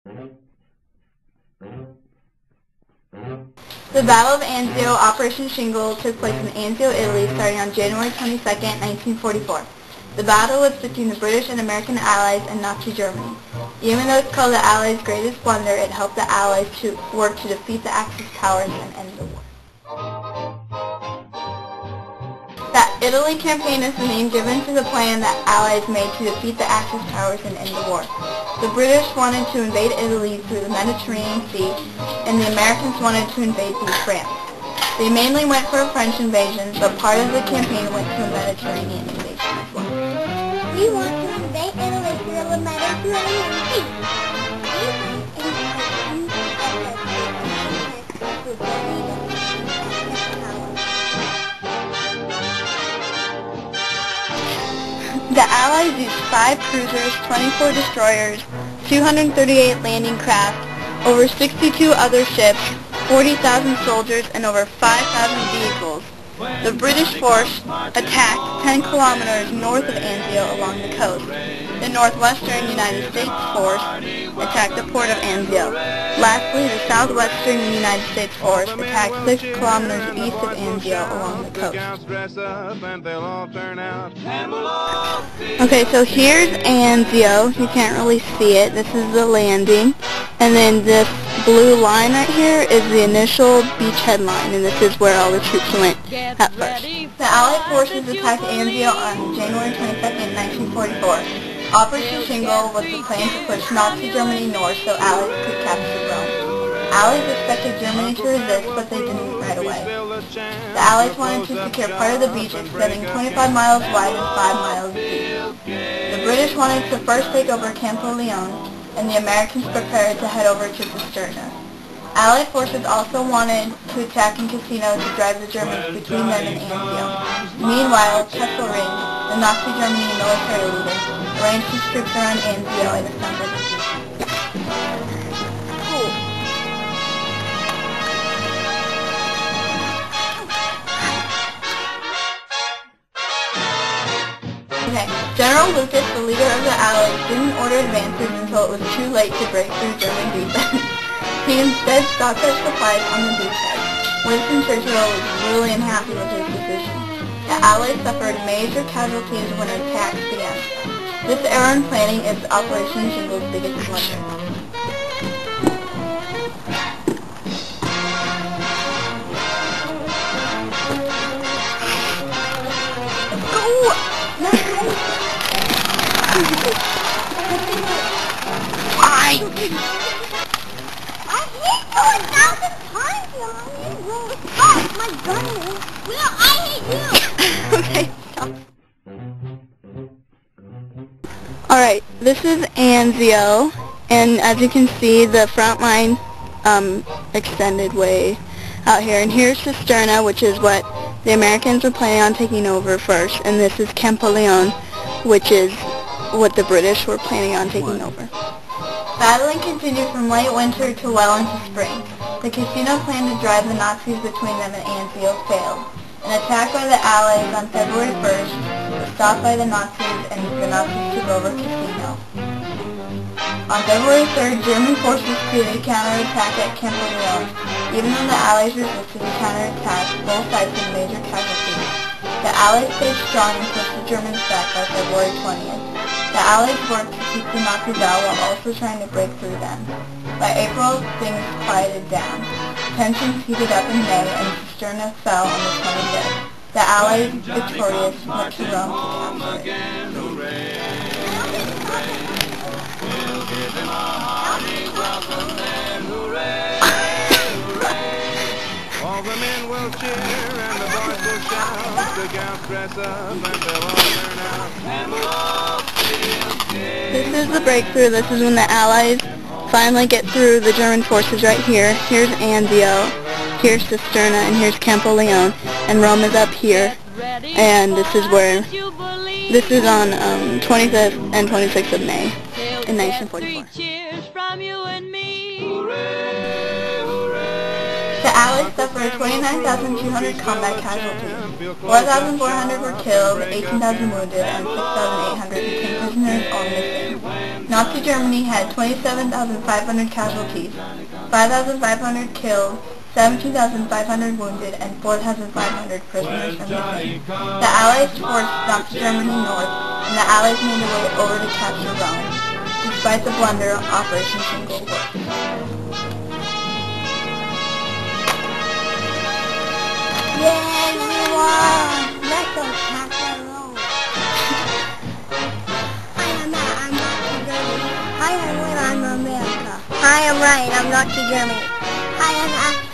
The Battle of Anzio, Operation Shingle, took place in Anzio, Italy, starting on January 22, 1944. The battle was between the British and American Allies and Nazi Germany. Even though it's called the Allies' greatest blunder, it helped the Allies to work to defeat the Axis powers and end the war. The Italy campaign is the name given to the plan that Allies made to defeat the Axis powers and end the war. The British wanted to invade Italy through the Mediterranean Sea, and the Americans wanted to invade through France. They mainly went for a French invasion, but part of the campaign went to a Mediterranean invasion as well. We want to invade Italy through the Mediterranean Sea. The Allies used 5 cruisers, 24 destroyers, 238 landing craft, over 62 other ships, 40,000 soldiers, and over 5,000 vehicles. The British force attacked 10 kilometers north of Anzio along the coast. The northwestern United States force attacked the port of Anzio. Lastly, the southwestern United States force attacked 6 kilometers east of Anzio along the coast. Okay, so here's Anzio. You can't really see it. This is the landing. And then this blue line right here is the initial beachhead line, and this is where all the troops went at first. The Allied forces attacked Anzio on January 22, 1944. Operation Shingle was the plan to push Nazi Germany north so Allies could capture Rome. Allies expected Germany to resist, but they didn't right away. The Allies wanted to secure part of the beach extending 25 miles wide and 5 miles deep. The British wanted to first take over Campo Leone, and the Americans prepared to head over to Cisterna. Allied forces also wanted to attack in Cassino to drive the Germans between them and Anzio. Meanwhile, Kesselring, the Nazi Germany military leader, arranged his troops around Anzio and assembled a group. Okay, General Lucas, the leader of the Allies, didn't order advances until it was too late to break through German defense. He instead stopped their supplies on the beachhead. Winston Churchill was really unhappy with his decision. The Allies suffered major casualties when attacks began. This error in planning is Operation Shingle's biggest blunder. I hate you 1,000 times, Mommy. Stop, my goodness. Well, I hate you. Okay, stop. Alright, this is Anzio, and as you can see, the front line extended way out here. And here's Cisterna, which is what the Americans were planning on taking over first, and this is Campo Leone, which is what the British were planning on taking over. Battling continued from late winter to well into spring. The Cassino plan to drive the Nazis between them and Anzio failed. An attack by the Allies on February 1st was stopped by the Nazis, and the Nazis took over Cassino. On February 3rd, German forces created a counterattack at Campo Leone. Even though the Allies resisted the counterattack, both sides had major casualties. The Allies stayed strong and pushed the Germans back by February 20th. The Allies worked to keep the Nazis out while also trying to break through them. By April, things quieted down. Tensions heated up in May, and Cisterna fell on the 25th. The Allies, victorious, went to Rome to capture it. All the men will cheer and the boys will shout. The gals dress up and they'll all turn out. And we'll all This is the breakthrough. This is when the Allies finally get through the German forces right here. Here's Anzio, here's Cisterna, and here's Campo Leone, and Rome is up here. And this is where, this is on 25th and 26th of May in 1944. The Allies suffered suffered 29,200 combat casualties. 4,400 were killed, 18,000 wounded, and 6,800 became prisoners or missing. Nazi Germany had 27,500 casualties, 5,500 killed, 17,500 wounded, and 4,500 prisoners or missing. The Allies forced Nazi Germany north, and the Allies made their way over to capture Rome, despite the blunder of Operation Single Work. Yay, we won! Let's go capture Rome. Hi, I'm Matt. I'm Nazi Germany. Hi, I'm Win. I'm America. Hi, I'm Ryan. I'm Nazi Germany. Hi, I'm Ash.